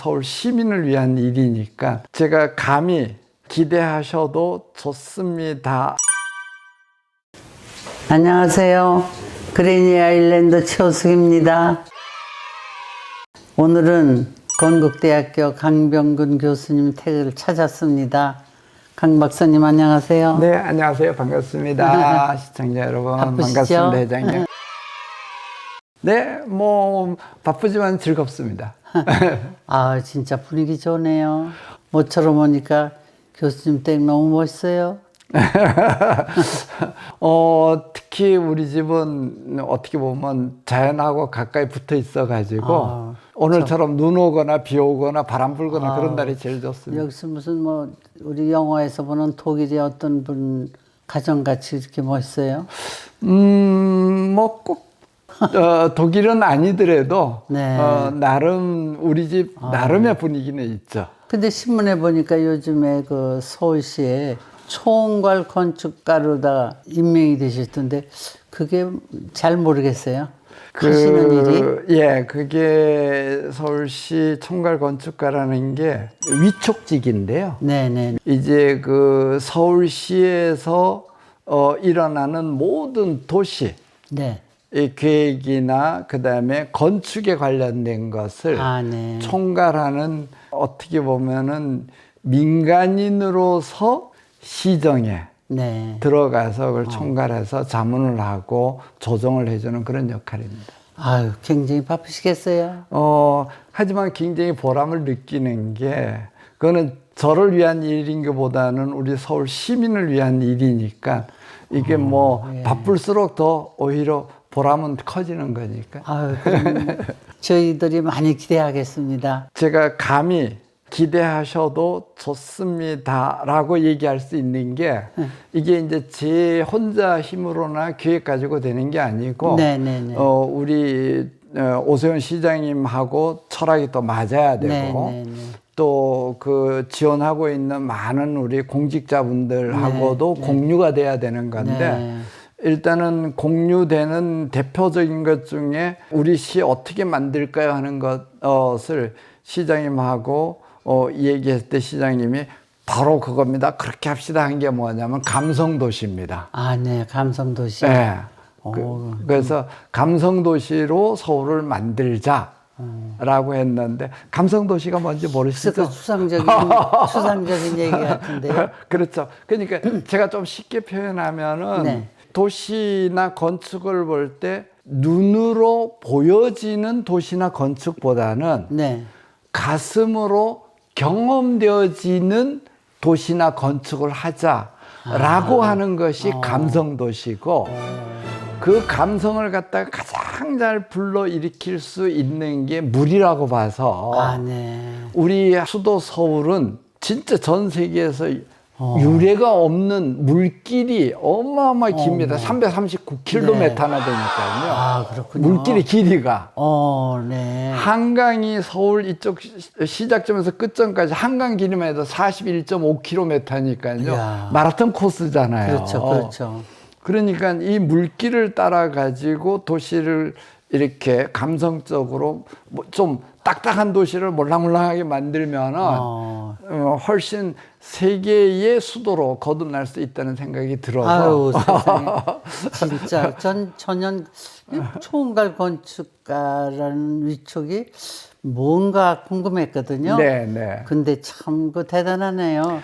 서울 시민을 위한 일이니까 제가 감히 기대하셔도 좋습니다. 안녕하세요. 그레니 아일랜드 최호숙입니다. 오늘은 건국대학교 강병근 교수님 댁을 찾았습니다. 강 박사님 안녕하세요. 네, 안녕하세요. 반갑습니다. 시청자 여러분. 바쁘시죠? 반갑습니다, 회장님. 네, 뭐 바쁘지만 즐겁습니다. 아, 진짜 분위기 좋네요. 모처럼 오니까 교수님 댁 너무 멋있어요. 특히 우리 집은 어떻게 보면 자연하고 가까이 붙어 있어가지고 오늘처럼 눈 오거나 비 오거나 바람 불거나 그런 날이 제일 좋습니다. 여기서 무슨 뭐 우리 영화에서 보는 독일의 어떤 분 가정같이 이렇게 멋있어요? 뭐 꼭 독일은 아니더라도 네. 나름 우리 집 나름의 분위기는 있죠. 근데 신문에 보니까 요즘에 그 서울시에 총괄 건축가로다 임명이 되셨던데 그게 잘 모르겠어요. 하시는 일이? 예, 그게 서울시 총괄 건축가라는 게 위촉직인데요. 네네. 이제 그 서울시에서 일어나는 모든 도시 네. 이 계획이나 그다음에 건축에 관련된 것을 네. 총괄하는 어떻게 보면은 민간인으로서 시정에 네. 들어가서 그걸 총괄해서 자문을 하고 조정을 해주는 그런 역할입니다. 아유, 굉장히 바쁘시겠어요? 하지만 굉장히 보람을 느끼는 게 그거는 저를 위한 일인 것보다는 우리 서울 시민을 위한 일이니까 이게 예. 바쁠수록 더 오히려 보람은 커지는 거니까. 아유, 그럼 저희들이 많이 기대하겠습니다. 제가 감히 기대하셔도 좋습니다라고 얘기할 수 있는 게 이게 이제 제 혼자 힘으로나 기획 가지고 되는 게 아니고 네네네. 우리 오세훈 시장님하고 철학이 또 맞아야 되고 네네네. 또 그 지원하고 있는 많은 우리 공직자분들하고도 공유가 돼야 되는 건데 네. 일단은 공유되는 대표적인 것 중에 우리 시 어떻게 만들까요 하는 것을 시장님하고 얘기했을 때 시장님이 바로 그겁니다. 그렇게 합시다 한 게 뭐냐면 감성도시입니다. 네. 감성도시. 네. 그래서 감성도시로 서울을 만들자라고 했는데 감성도시가 뭔지 모르시죠? 수상적인 얘기 같은데요. 그렇죠. 그러니까 제가 좀 쉽게 표현하면은 네. 도시나 건축을 볼 때 눈으로 보여지는 도시나 건축보다는 네. 가슴으로 경험되어지는 도시나 건축을 하자라고 하는 것이 감성도시고 그 감성을 갖다가 가장 잘 불러일으킬 수 있는 게 물이라고 봐서 네. 우리 수도 서울은 진짜 전 세계에서 유례가 없는 물길이 어마어마하게 깁니다. 339km나 되니까요. 그렇군요. 물길의 길이가. 네. 한강이 서울 이쪽 시작점에서 끝점까지 한강 길이만 해도 41.5km니까요. 이야. 마라톤 코스잖아요. 그렇죠. 그렇죠. 그러니까 이 물길을 따라 가지고 도시를 이렇게 감성적으로 좀 딱딱한 도시를 몰랑몰랑하게 만들면은 훨씬 세계의 수도로 거듭날 수 있다는 생각이 들어서. 아유, 세상에. 진짜 전혀 총괄 건축가라는 위촉이 뭔가 궁금했거든요. 네. 근데 참 대단하네요.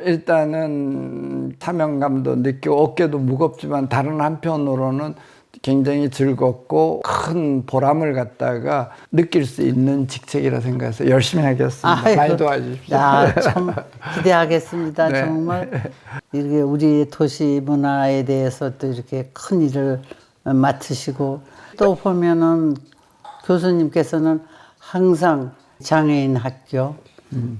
일단은 사명감도 느끼고 어깨도 무겁지만 다른 한편으로는 굉장히 즐겁고 큰 보람을 갖다가 느낄 수 있는 직책이라 생각해서 열심히 하겠습니다. 많이 도와주십시오. 참 기대하겠습니다. 네. 정말 이렇게 우리 도시 문화에 대해서 또 이렇게 큰 일을 맡으시고 또 보면은 교수님께서는 항상 장애인 학교,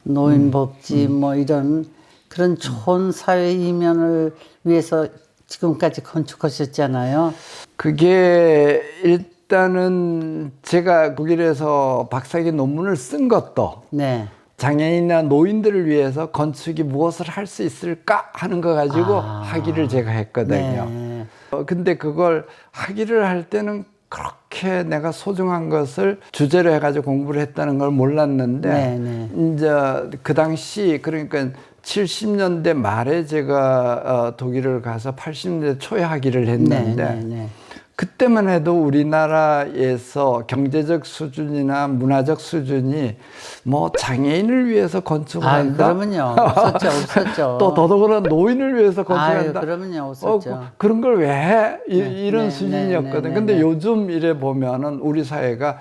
노인복지 뭐 이런 그런 좋은 사회 이면을 위해서 지금까지 건축하셨잖아요. 그게 일단은 제가 독일에서 박사학위 논문을 쓴 것도 네. 장애인이나 노인들을 위해서 건축이 무엇을 할 수 있을까 하는 거 가지고 학위를 제가 했거든요. 네. 근데 그걸 학위를 할 때는 그렇게 내가 소중한 것을 주제로 해가지고 공부를 했다는 걸 몰랐는데 네, 네. 이제 그 당시 그러니까 70년대 말에 제가 독일을 가서 80년대 초에 학위를 했는데 네, 네, 네. 그때만 해도 우리나라에서 경제적 수준이나 문화적 수준이 뭐 장애인을 위해서 건축을 한다. 그러면요. 없었죠. 또 더더구나 노인을 위해서 아유, 건축한다. 그러면요. 없었죠. 그런 걸 왜 해? 이런 네, 수준이었거든. 네, 네, 근데 네. 요즘 이래 보면은 우리 사회가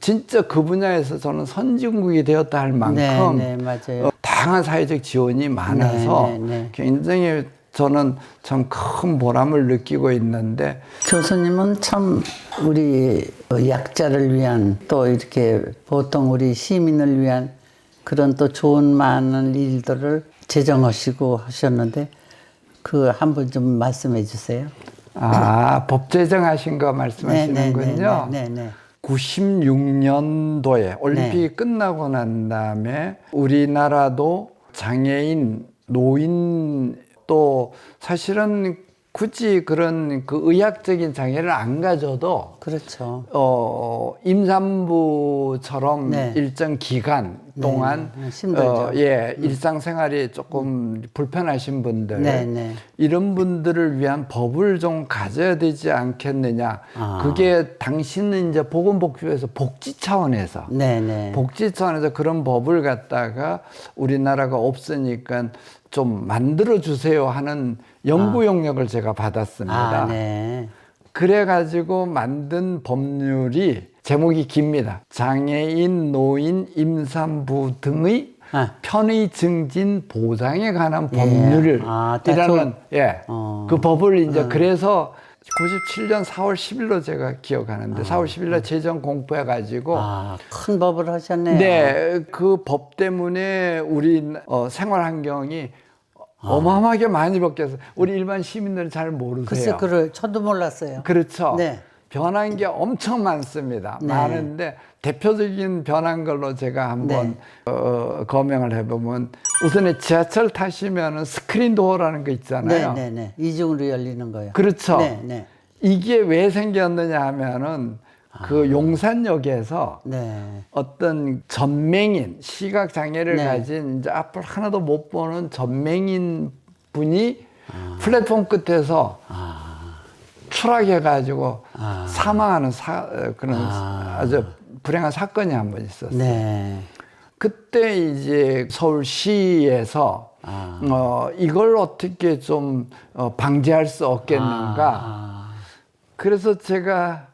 진짜 그 분야에서 저는 선진국이 되었다 할 만큼 네, 네, 맞아요. 다양한 사회적 지원이 많아서 네, 네, 네. 굉장히 저는 참 큰 보람을 느끼고 있는데 교수님은 참 우리 약자를 위한 또 이렇게 보통 우리 시민을 위한 그런 또 좋은 많은 일들을 제정하시고 하셨는데 그 한번 좀 말씀해 주세요. 법 제정하신 거 말씀하시는군요. 네, 네, 네. 96년도에 올림픽이 끝나고 난 다음에 우리나라도 장애인, 노인 또 사실은 굳이 그런 그 의학적인 장애를 안 가져도 그렇죠. 임산부처럼 네. 일정 기간 동안 힘들죠. 일상생활이 조금 불편하신 분들 네, 네. 이런 분들을 위한 법을 좀 가져야 되지 않겠느냐. 그게 당신은 이제 보건복지부에서 복지 차원에서 네, 네. 복지 차원에서 그런 법을 갖다가 우리나라가 없으니까 좀 만들어 주세요 하는 연구 용역을 제가 받았습니다. 네. 그래가지고 만든 법률이 제목이 깁니다. 장애인, 노인, 임산부 등의 편의 증진 보장에 관한 법률을 이라는 그 법을 이제 그래서 97년 4월 10일로 제가 기억하는데 4월 10일 날 재정 공포해가지고 큰 법을 하셨네요. 네, 그 법 때문에 우리 생활 환경이 어마어마하게 많이 바뀌었어요. 우리 일반 시민들은 잘 모르세요. 글쎄, 저도 몰랐어요. 그렇죠. 네. 변한 게 엄청 많습니다. 네. 많은데 대표적인 변한 걸로 제가 한번 거명을 해보면 우선에 지하철 타시면은 스크린 도어라는 거 있잖아요. 네, 네, 네. 이중으로 열리는 거요. 그렇죠. 네, 네. 이게 왜 생겼느냐 하면은 그 용산역에서 네. 어떤 전맹인 시각 장애를 네. 가진 이제 앞을 하나도 못 보는 전맹인 분이 플랫폼 끝에서 추락해가지고 사망하는 그런 아주 불행한 사건이 한 번 있었어요. 네. 그때 이제 서울시에서 이걸 어떻게 좀 방지할 수 없겠는가. 그래서 제가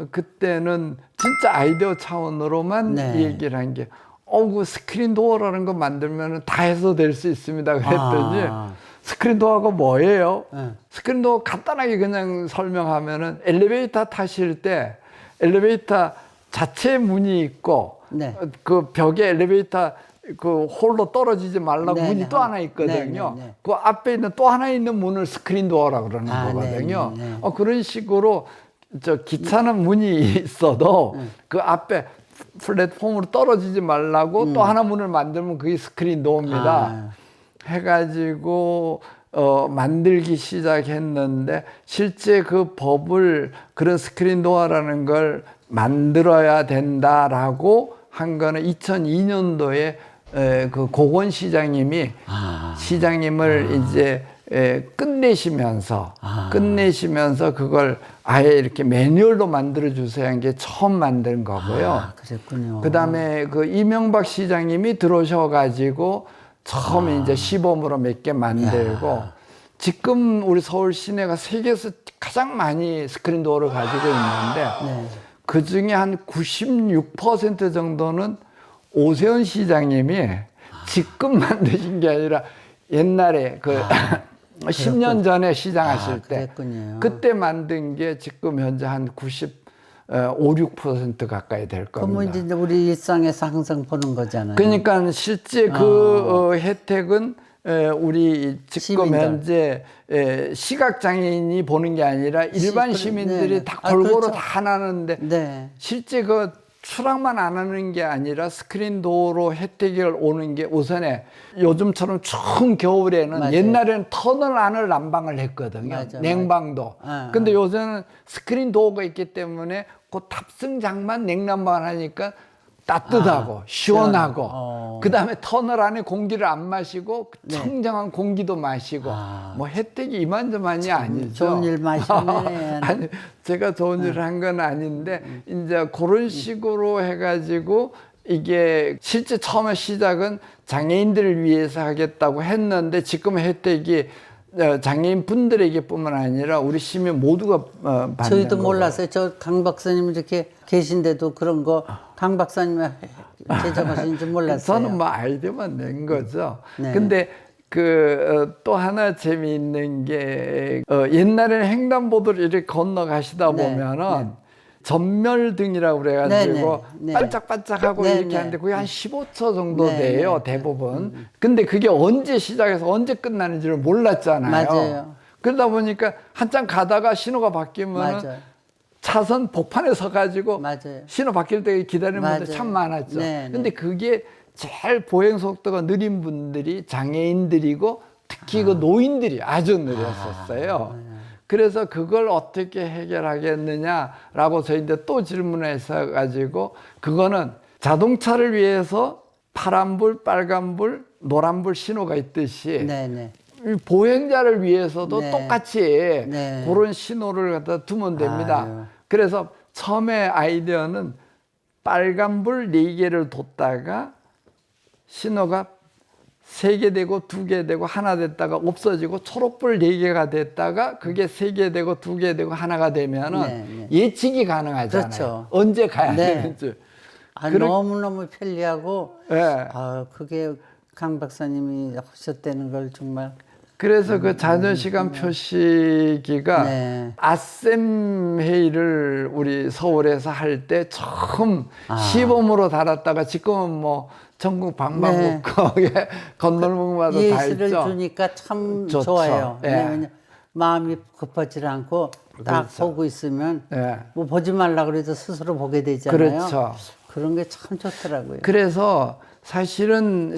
그때는 진짜 아이디어 차원으로만 네. 얘기를 한 게, 그 스크린 도어라는 거 만들면 다 해서 될 수 있습니다. 그랬더니, 스크린 도어가 뭐예요? 스크린 도어 간단하게 그냥 설명하면은 엘리베이터 타실 때 엘리베이터 자체 문이 있고, 네. 그 벽에 엘리베이터 그 홀로 떨어지지 말라고 네, 문이 네. 또 하나 있거든요. 네, 네, 네. 그 앞에 있는 또 하나 있는 문을 스크린 도어라고 그러는 거거든요. 네, 네, 네. 그런 식으로 기차는 문이 있어도 그 앞에 플랫폼으로 떨어지지 말라고 또 하나 문을 만들면 그게 스크린 도어입니다. 해가지고 만들기 시작했는데 실제 그 법을 그런 스크린 도어라는 걸 만들어야 된다라고 한 거는 2002년도에 그 고건 시장님이 시장님을 이제 끝내시면서 그걸 아예 이렇게 매뉴얼로 만들어 주세요 한 게 처음 만든 거고요. 그랬군요. 그다음에 그 이명박 시장님이 들어오셔가지고 처음에 이제 시범으로 몇 개 만들고 지금 우리 서울 시내가 세계에서 가장 많이 스크린 도어를 가지고 있는데 그 중에 한 96% 정도는 오세훈 시장님이 지금 만드신 게 아니라 옛날에 10년 전에 시장하실 때 그랬군요. 그때 만든 게 지금 현재 한 6% 가까이 될 겁니다. 그러면 이제 우리 일상에서 항상 보는 거잖아요. 그러니까 실제 그 혜택은 우리 지금 시민들. 현재 시각장애인이 보는 게 아니라 일반 시민들이 네. 다 골고루 그렇죠. 다 나누는데 네. 실제 그 추락만 안 하는 게 아니라 스크린 도어로 혜택이 오는 게 우선에 요즘처럼 추운 겨울에는 맞아요. 옛날에는 터널 안을 난방을 했거든요. 맞아, 냉방도. 맞아. 근데 요새는 스크린 도어가 있기 때문에 그 탑승장만 냉난방을 하니까 따뜻하고 시원하고 그다음에 터널 안에 공기를 안 마시고 청정한 공기도 마시고 뭐 혜택이 이만저만이 아니죠. 좋은 일 마셨네. 아니 제가 좋은 일을 한 건 아닌데 이제 그런 식으로 해가지고 이게 실제 처음에 시작은 장애인들을 위해서 하겠다고 했는데 지금 혜택이 장애인 분들에게뿐만 아니라 우리 시민 모두가 받는 저희도 거고. 몰랐어요. 저 강 박사님 이렇게 계신데도 그런 거 강 박사님이 제정하신 줄 몰랐어요. 저는 뭐 아이디어만 낸 거죠. 네. 근데 또 하나 재미있는 게 옛날에는 횡단보도를 이렇게 건너가시다 네, 보면은 전멸등이라고 그래가지고 네. 반짝반짝하고 네, 이렇게 네. 하는데 그게 한 15초 정도 네, 돼요 대부분. 근데 그게 언제 시작해서 언제 끝나는지를 몰랐잖아요. 맞아요. 그러다 보니까 한참 가다가 신호가 바뀌면 맞아요. 차선 복판에 서가지고 맞아요. 신호 바뀔 때 기다리는 분들 맞아요. 참 많았죠. 네, 네. 근데 그게 제일 보행 속도가 느린 분들이 장애인들이고 특히 그 노인들이 아주 느렸었어요. 그래서 그걸 어떻게 해결하겠느냐라고 저희한테 또 질문해서 가지고 그거는 자동차를 위해서 파란불, 빨간불, 노란불 신호가 있듯이 네네. 이 보행자를 위해서도 네. 똑같이 네. 그런 신호를 갖다 두면 됩니다. 아유. 그래서 처음에 아이디어는 빨간불 4개를 뒀다가 신호가 3개 되고 2개 되고 하나 됐다가 없어지고 초록불 4개가 됐다가 그게 3개 되고 2개 되고 하나가 되면은 네. 예측이 가능하잖아요. 그렇죠. 언제 가야 네. 되는지. 너무너무 편리하고 예. 그게 강 박사님이 하셨다는 걸 정말 그래서 그 자녀시간 표시기가 네. 아셈 회의를 우리 서울에서 할 때 처음 시범으로 달았다가 지금은 뭐 전국 방방곡곡에 건널목마다 다 예시를 있죠. 주니까 참 좋죠. 좋아요. 예. 왜냐면 마음이 급하지 않고 딱 그렇죠. 보고 있으면 예. 뭐 보지 말라 그래도 스스로 보게 되잖아요. 그렇죠. 그런 게 참 좋더라고요. 그래서 사실은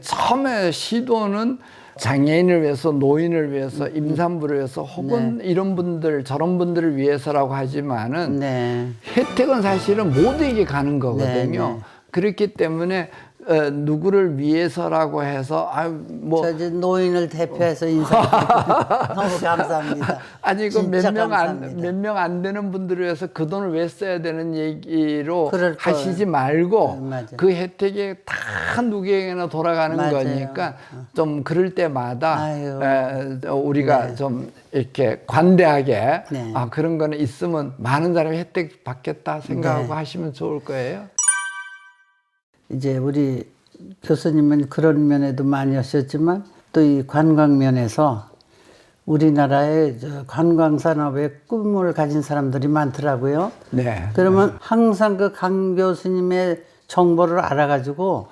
처음에 시도는 장애인을 위해서, 노인을 위해서, 임산부를 위해서, 혹은 이런 분들, 저런 분들을 위해서라고 하지만은 네. 혜택은 사실은 모두에게 가는 거거든요. 네. 그렇기 때문에 누구를 위해서라고 해서 뭐 저 이제 노인을 대표해서 인사드립니다. 너무 감사합니다. 아니 그 진짜 몇 감사합니다. 명 안 되는 분들을 위해서 그 돈을 왜 써야 되는 얘기로 그럴 거예요. 하시지 말고 맞아요. 그 혜택이 다 누구에게나 돌아가는 맞아요. 거니까 좀 그럴 때마다 아유. 우리가 좀 이렇게 관대하게 네. 그런 거는 있으면 많은 사람이 혜택 받겠다 생각하고 네. 하시면 좋을 거예요. 이제 우리 교수님은 그런 면에도 많이 하셨지만 또 이 관광 면에서 우리나라의 관광 산업에 꿈을 가진 사람들이 많더라고요. 네. 그러면 항상 그 강 교수님의 정보를 알아가지고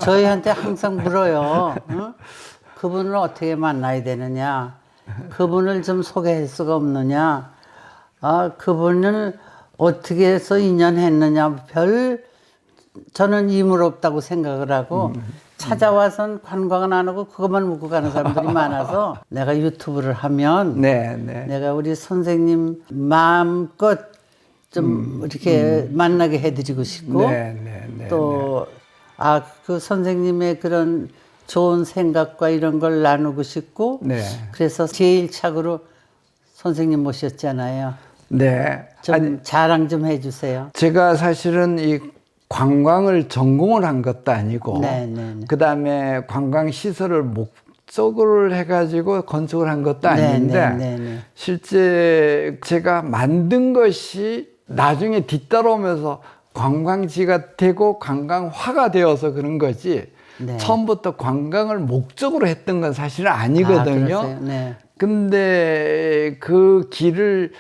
저희한테 항상 물어요. 어? 그분을 어떻게 만나야 되느냐? 그분을 좀 소개할 수가 없느냐? 그분을 어떻게 해서 인연했느냐? 저는 이물 없다고 생각을 하고 찾아와선 관광은 안 하고 그것만 묻고 가는 사람들이 많아서 내가 유튜브를 하면 네, 네. 내가 우리 선생님 마음껏 좀 이렇게 만나게 해드리고 싶고 네, 네, 네, 또 그 선생님의 그런 좋은 생각과 이런 걸 나누고 싶고 네. 그래서 제일 착으로 선생님 모셨잖아요. 네. 좀 자랑 좀 해주세요. 제가 사실은 이 관광을 전공을 한 것도 아니고, 네, 네, 네. 그 다음에 관광 시설을 목적으로 해가지고 건축을 한 것도 네, 아닌데, 네, 네, 네. 실제 제가 만든 것이 나중에 뒤따라오면서 관광지가 되고 관광화가 되어서 그런 거지, 네. 처음부터 관광을 목적으로 했던 건 사실은 아니거든요. 그러세요? 네. 근데 그 길을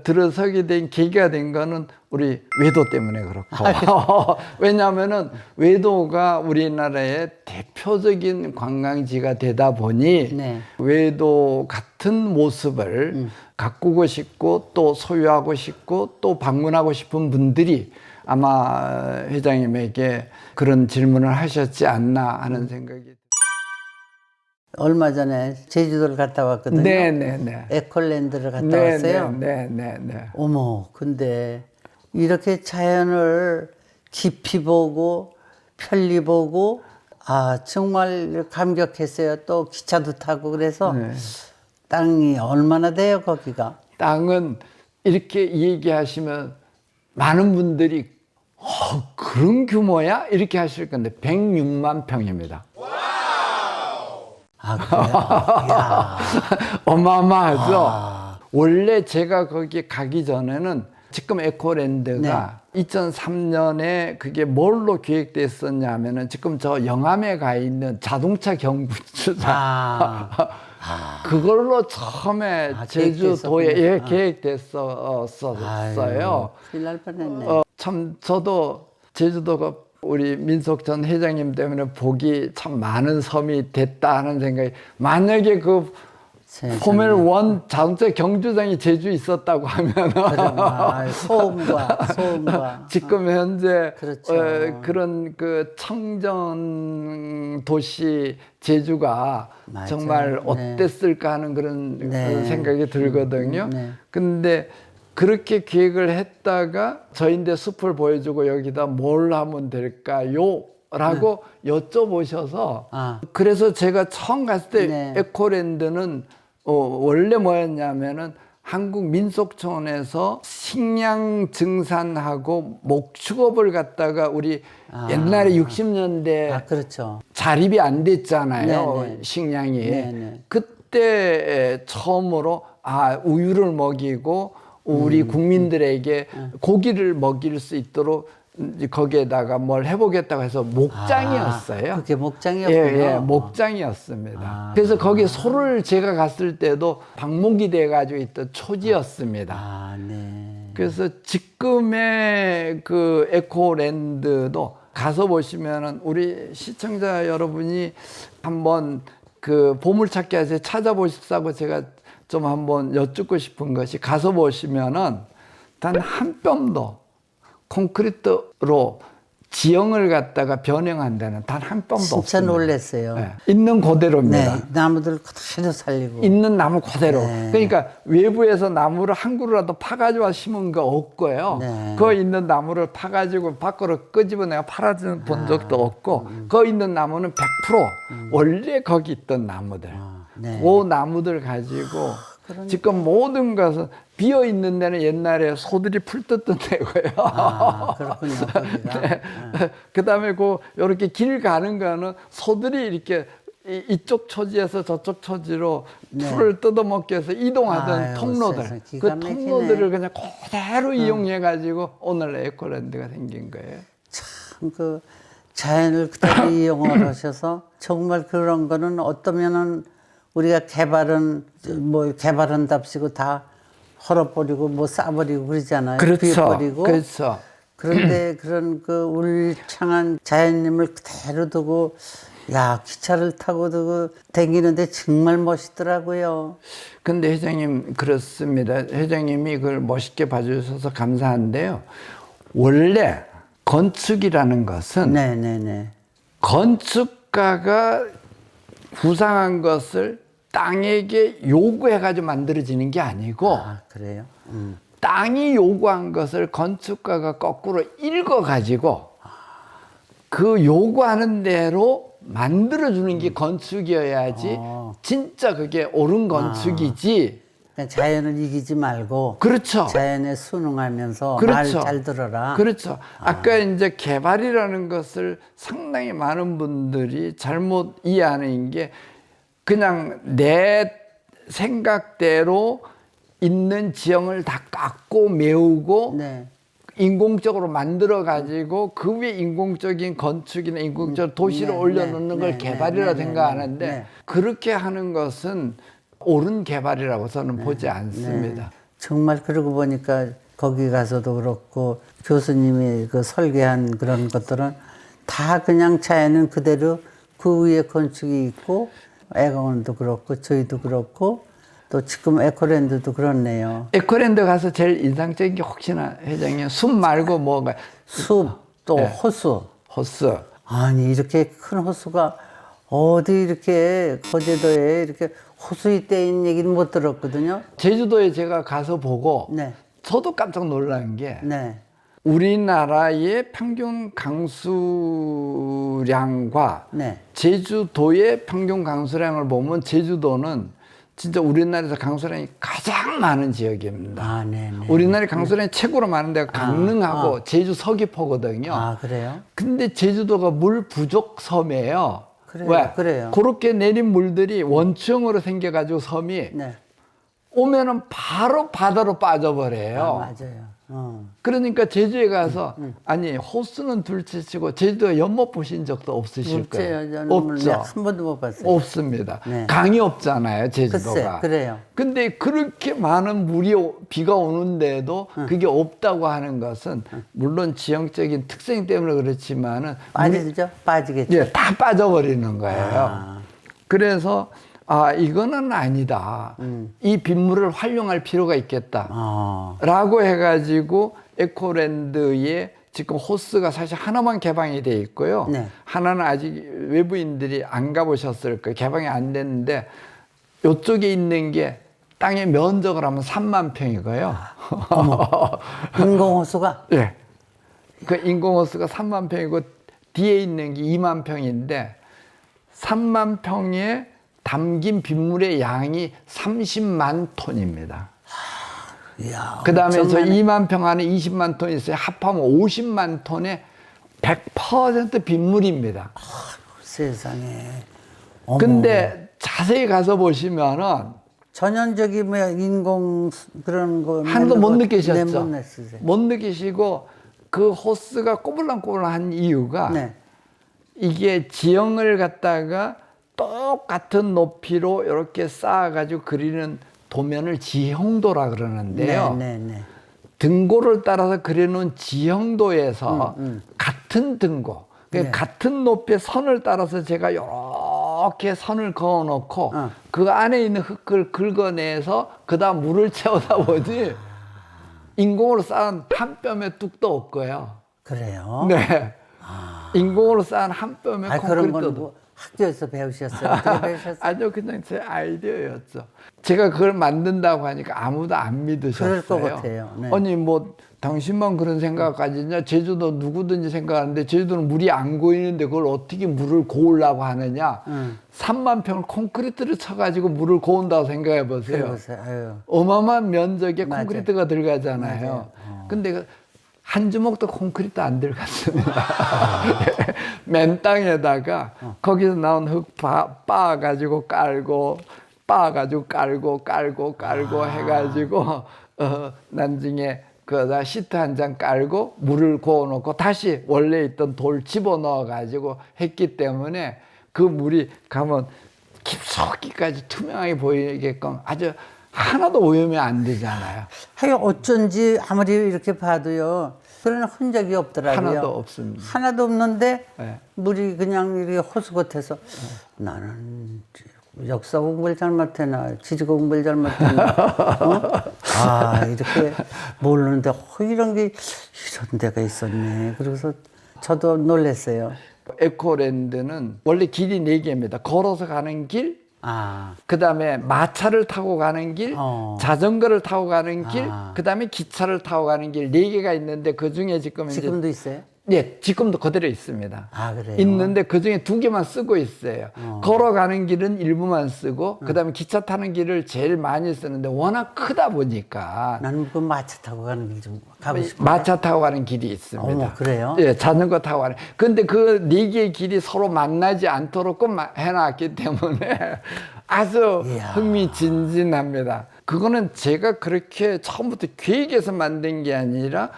들어서게 된 계기가 된 거는 우리 외도 때문에 그렇고 왜냐하면은 외도가 우리나라의 대표적인 관광지가 되다 보니 네. 외도 같은 모습을 가꾸고 싶고 또 소유하고 싶고 또 방문하고 싶은 분들이 아마 회장님에게 그런 질문을 하셨지 않나 하는 생각이. 얼마 전에 제주도를 갔다 왔거든요. 네네네. 에콜랜드를 갔다 왔어요. 네네네. 어머, 근데 이렇게 자연을 깊이 보고 편리 보고 정말 감격했어요. 또 기차도 타고 그래서 네. 땅이 얼마나 돼요 거기가? 땅은 이렇게 얘기하시면 많은 분들이 그런 규모야? 이렇게 하실 건데 106만 평입니다. 그래요? 야. 어마어마하죠? 원래 제가 거기 가기 전에는 지금 에코랜드가 2003년에 그게 뭘로 계획됐었냐 하면은 지금 저 영암에 가 있는 자동차 경주장 그걸로 처음에 제주도에 계획됐었어요. 큰일 날 뻔했네. 참 저도 제주도가 우리 민석 전 회장님 때문에 복이 참 많은 섬이 됐다 하는 생각이, 만약에 그 포뮬 1 자동차 경주장이 제주에 있었다고 하면 소음과 지금 현재 그렇죠. 그런 그 청정 도시 제주가 맞아요. 정말 네. 어땠을까 하는 그런 네. 생각이 들거든요. 네. 근데 그렇게 계획을 했다가 저인데 숲을 보여주고 여기다 뭘 하면 될까요? 라고 여쭤보셔서 그래서 제가 처음 갔을 때 에코랜드는 원래 뭐였냐면은 한국 민속촌에서 식량 증산하고 목축업을 갖다가 우리 옛날에 60년대 그렇죠. 자립이 안 됐잖아요. 네네. 식량이. 네네. 그때 처음으로 우유를 먹이고 우리 국민들에게 고기를 먹일 수 있도록 거기에다가 뭘 해보겠다고 해서 목장이었어요. 그게 목장이었군요. 예, 목장이었습니다. 그래서 거기 소를 제가 갔을 때도 방목이 돼가지고 있던 초지였습니다. 네. 그래서 지금의 그 에코랜드도 가서 보시면은 우리 시청자 여러분이 한번 그 보물찾기 하세요. 찾아보십사고 제가 좀 한번 여쭙고 싶은 것이, 가서 보시면은 단 한 뼘도 콘크리트로 지형을 갖다가 변형한 데는 단 한 뼘도 없습니다. 진짜 놀랐어요. 네. 있는 그대로입니다. 네, 나무들 그대로 살리고. 있는 나무 그대로. 그러니까 외부에서 나무를 한 그루라도 파가지고 심은 거 없고요. 그 있는 나무를 파가지고 밖으로 끄집어내가 팔아본 적도 없고, 그 있는 나무는 100% 원래 거기 있던 나무들. 그 나무들 가지고 지금 모든 것은 비어 있는 데는 옛날에 소들이 풀 뜯던 데고요. 그렇군요. 거기가. 네. 그다음에 이렇게 길 가는 거는 소들이 이렇게 이쪽 초지에서 저쪽 초지로 풀을 뜯어먹기 위해서 이동하던 통로들, 그 통로들을 그냥 그대로 이용해 가지고 오늘 에코랜드가 생긴 거예요. 참 그 자연을 그대로 이용을 하셔서 정말 그런 거는 어떠면은 우리가 개발한답시고 다 헐어버리고 뭐 싸버리고 그러잖아요. 비워버리고. 그렇죠. 그런데 그런 그 울창한 자연님을 그대로 두고 기차를 타고 두고 다니는데 정말 멋있더라고요. 근데 회장님 그렇습니다. 회장님이 그걸 멋있게 봐주셔서 감사한데요. 원래 건축이라는 것은 건축가가 구상한 것을 땅에게 요구해가지고 만들어지는 게 아니고, 그래요? 땅이 요구한 것을 건축가가 거꾸로 읽어가지고 그 요구하는 대로 만들어주는 게 건축이어야지 진짜 그게 옳은 건축이지. 그러니까 자연을 이기지 말고, 그렇죠. 자연에 순응하면서 말 잘 들어라. 그렇죠. 아까 이제 개발이라는 것을 상당히 많은 분들이 잘못 이해하는 게, 그냥 내 생각대로 있는 지형을 다 깎고 메우고 인공적으로 만들어 가지고 그 위에 인공적인 건축이나 인공적 도시를 올려놓는 걸 개발이라 생각하는데, 그렇게 하는 것은 옳은 개발이라고 저는 보지 않습니다. 정말 그러고 보니까 거기 가서도 그렇고 교수님이 그 설계한 그런 것들은 다 그냥 자연은 그대로 그 위에 건축이 있고, 애공원도 그렇고 저희도 그렇고 또 지금 에코랜드도 그렇네요. 에코랜드 가서 제일 인상적인 게 혹시나 회장님 숲 말고 뭐가? 숲, 또 호수. 호수. 아니 이렇게 큰 호수가 어디 이렇게 거제도에 이렇게 호수 있다는 얘기는 못 들었거든요. 제주도에 제가 가서 보고 네. 저도 깜짝 놀란 게, 네. 우리나라의 평균 강수량과 네. 제주도의 평균 강수량을 보면 제주도는 진짜 우리나라에서 강수량이 가장 많은 지역입니다. 아, 네. 우리나라의 강수량이 최고로 많은 데가 강릉하고 제주 서귀포거든요. 아, 그래요? 근데 제주도가 물 부족 섬이에요. 그래요, 왜? 그래요. 그렇게 내린 물들이 원층으로 생겨가지고 섬이 네. 오면은 바로 바다로 빠져버려요. 아, 맞아요. 그러니까 제주에 가서 아니 호수는 둘째치고 제주도에 연못 보신 적도 없으실 거예요. 없어요. 저는 없죠. 한 번도 못 봤어요. 없습니다. 네. 강이 없잖아요, 제주도가. 글쎄, 그래요. 근데 그렇게 많은 물이 비가 오는데도 그게 없다고 하는 것은 물론 지형적인 특성 때문에 그렇지만은 빠지죠? 빠지겠죠. 예, 다 빠져버리는 거예요. 아. 그래서 이거는 아니다. 이 빗물을 활용할 필요가 있겠다. 라고 해가지고 에코랜드에 지금 호스가 사실 하나만 개방이 돼 있고요. 네. 하나는 아직 외부인들이 안 가보셨을 거예요. 개방이 안 됐는데 이쪽에 있는 게 땅의 면적을 하면 3만 평이고요. 인공호수가? 예. 그 인공호수가 3만 평이고 뒤에 있는 게 2만 평인데 3만 평에 담긴 빗물의 양이 30만 톤입니다. 이야, 그 다음에 저 엄청나네. 2만 평 안에 20만 톤이 있어요. 합하면 50만 톤의 100% 빗물입니다. 세상에. 어머. 근데 자세히 가서 보시면은 전형적인 뭐 인공 그런 거 하나도 못 네, 느끼셨죠? 못 느끼세요. 못 느끼시고 그 호스가 꼬불랑꼬불랑한 이유가 네. 이게 지형을 갖다가 똑같은 높이로 이렇게 쌓아가지고 그리는 도면을 지형도라 그러는데요. 네. 등고를 따라서 그려놓은 지형도에서 같은 등고, 네. 같은 높이의 선을 따라서 제가 이렇게 선을 그어놓고 그 안에 있는 흙을 긁어내서 그 다음 물을 채우다 보니 인공으로 쌓은 한 뼘의 뚝도 없고요. 그래요? 네. 인공으로 쌓은 한 뼘의 그런 콘크리트도 건 뭐 학교에서 배우셨어요? 어떻게 배우셨어요? 아니요, 그냥 제 아이디어였죠. 제가 그걸 만든다고 하니까 아무도 안 믿으셨어요. 그럴 것 같아요. 네. 아니, 뭐, 당신만 그런 생각 가지냐? 제주도 누구든지 생각하는데, 제주도는 물이 안 고이는데 그걸 어떻게 물을 고으려고 하느냐? 3만 평을 콘크리트를 쳐가지고 물을 고운다고 생각해 보세요. 그래보세요. 아유. 어마어마한 면적에 맞아요. 콘크리트가 들어가잖아요. 근데 한 주먹도 콘크리트 안 들어갔습니다. 맨 땅에다가 거기서 나온 흙 빻아가지고 깔고 깔고 해가지고 나중에 그다 시트 한 장 깔고 물을 고어놓고 다시 원래 있던 돌 집어넣어가지고 했기 때문에 그 물이 가면 깊숙이까지 투명하게 보이게끔 아주 하나도 오염이 안 되잖아요. 하여 어쩐지 아무리 이렇게 봐도요. 그런 흔적이 없더라고요. 하나도 없습니다. 하나도 없는데 네. 물이 그냥 이렇게 호수 같아서 나는 역사 공부를 잘못했나 지리 공부를 잘못했나 이렇게 모르는데 이런 게 이런 데가 있었네. 그래서 저도 놀랐어요. 에코랜드는 원래 길이 4개입니다. 걸어서 가는 길, 그 다음에 마차를 타고 가는 길, 자전거를 타고 가는 길, 그 다음에 기차를 타고 가는 길 4개가 있는데 그 중에 지금도 있어요? 네, 지금도 그대로 있습니다. 그래요? 있는데 그 중에 2개만 쓰고 있어요. 걸어가는 길은 일부만 쓰고, 그 다음에 기차 타는 길을 제일 많이 쓰는데 워낙 크다 보니까. 나는 그 마차 타고 가는 길 좀 가고 싶어요. 마차 타고 가는 길이 있습니다. 어머, 그래요? 예, 자전거 타고 가는. 근데 그 4개의 길이 서로 만나지 않도록 해놨기 때문에 아주 이야. 흥미진진합니다. 그거는 제가 그렇게 처음부터 계획해서 만든 게 아니라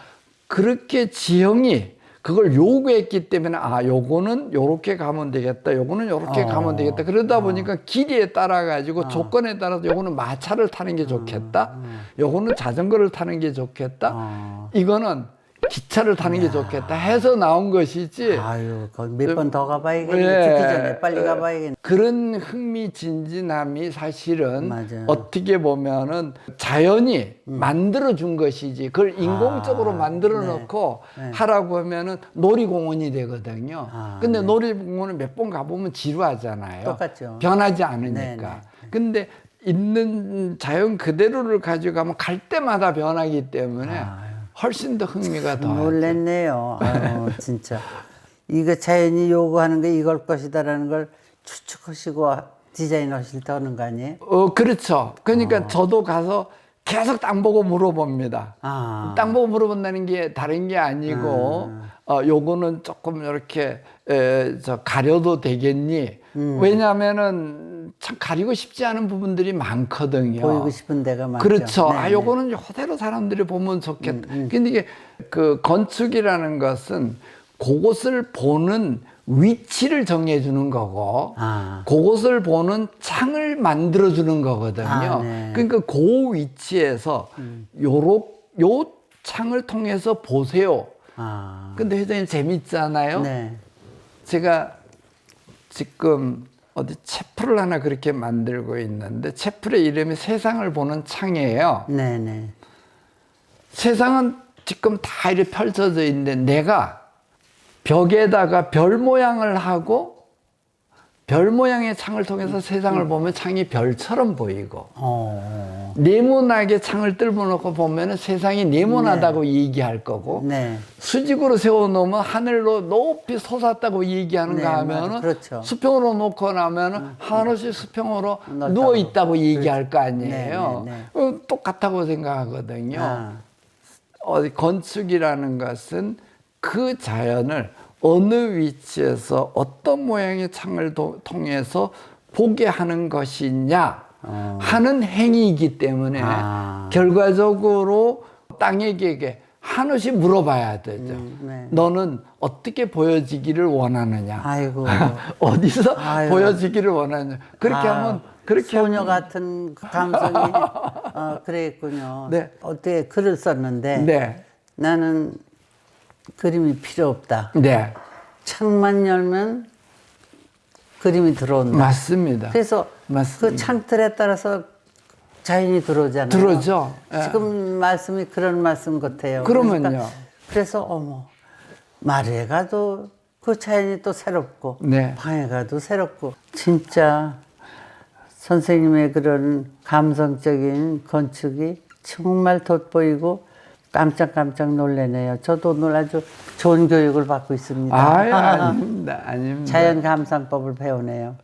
그렇게 지형이 그걸 요구했기 때문에 요거는 요렇게 가면 되겠다, 요거는 요렇게 가면 되겠다. 그러다 보니까 길이에 따라 가지고 조건에 따라서 요거는 마차를 타는 게 좋겠다, 요거는 자전거를 타는 게 좋겠다, 이거는 기차를 타는 게 좋겠다 해서 나온 것이지. 아유, 몇 번 더 가봐야겠네. 예. 죽기 전에 빨리 가봐야겠네. 그런 흥미진진함이 사실은 맞아요. 어떻게 보면은 자연이 만들어준 것이지 그걸 인공적으로 만들어 놓고 하라고 하면은 놀이공원이 되거든요. 근데 놀이공원은 몇 번 가보면 지루하잖아요. 똑같죠. 변하지 않으니까. 네네. 근데 있는 자연 그대로를 가지고 가면 갈 때마다 변하기 때문에 훨씬 더 흥미가 더. 놀랬네요. 아유, 진짜. 이거 자연이 요구하는 게 이걸 것이다라는 걸 추측하시고 디자인하실 때 하는 거 아니에요? 그렇죠. 그러니까 저도 가서 계속 땅 보고 물어봅니다. 아. 땅 보고 물어본다는 게 다른 게 아니고, 요거는 조금 이렇게, 가려도 되겠니? 왜냐하면은 참 가리고 싶지 않은 부분들이 많거든요. 보이고 싶은 데가 많죠. 그렇죠. 네, 요거는 이대로 사람들이 보면 좋겠다. 근데 이게 그 건축이라는 것은 그곳을 보는 위치를 정해주는 거고, 아. 그곳을 보는 창을 만들어주는 거거든요. 아, 네. 그러니까 그 위치에서 요 창을 통해서 보세요. 아. 근데 회장님 재밌잖아요. 네. 제가 지금 어디 채플을 하나 그렇게 만들고 있는데 채플의 이름이 세상을 보는 창이에요. 네네. 세상은 지금 다 이렇게 펼쳐져 있는데 내가 벽에다가 별 모양을 하고 별 모양의 창을 통해서 세상을 보면 창이 별처럼 보이고 네모나게 창을 뚫어놓고 보면 세상이 네모나다고 얘기할 거고 네. 수직으로 세워놓으면 하늘로 높이 솟았다고 얘기하는가 네, 하면은 맞아. 그렇죠. 수평으로 놓고 나면은 한없이 수평으로 넓다고. 누워있다고 얘기할 거 아니에요. 네, 네, 똑같다고 생각하거든요. 아. 건축이라는 것은 그 자연을 어느 위치에서 어떤 모양의 창을 통해서 보게 하는 것이냐 하는 행위이기 때문에 결과적으로 땅에게 한없이 물어봐야 되죠. 네. 너는 어떻게 보여지기를 원하느냐? 아이고. 어디서 아이고. 보여지기를 원하느냐? 그렇게 하면 그렇게 소녀 하면, 같은 감성이 그랬군요. 네. 어떻게 글을 썼는데 네, 나는 그림이 필요 없다. 네, 창만 열면 그림이 들어온다. 맞습니다. 그래서 맞습니다. 그 창틀에 따라서 자연이 들어오잖아요. 들어오죠. 예. 지금 말씀이 그런 말씀 같아요. 그러면요. 그래서 어머 마루에 가도 그 자연이 또 새롭고 네. 방에 가도 새롭고 진짜 선생님의 그런 감성적인 건축이 정말 돋보이고 깜짝깜짝 놀래네요. 저도 오늘 아주 좋은 교육을 받고 있습니다. 아닙니다. 아닙니다. 자연 감상법을 배우네요.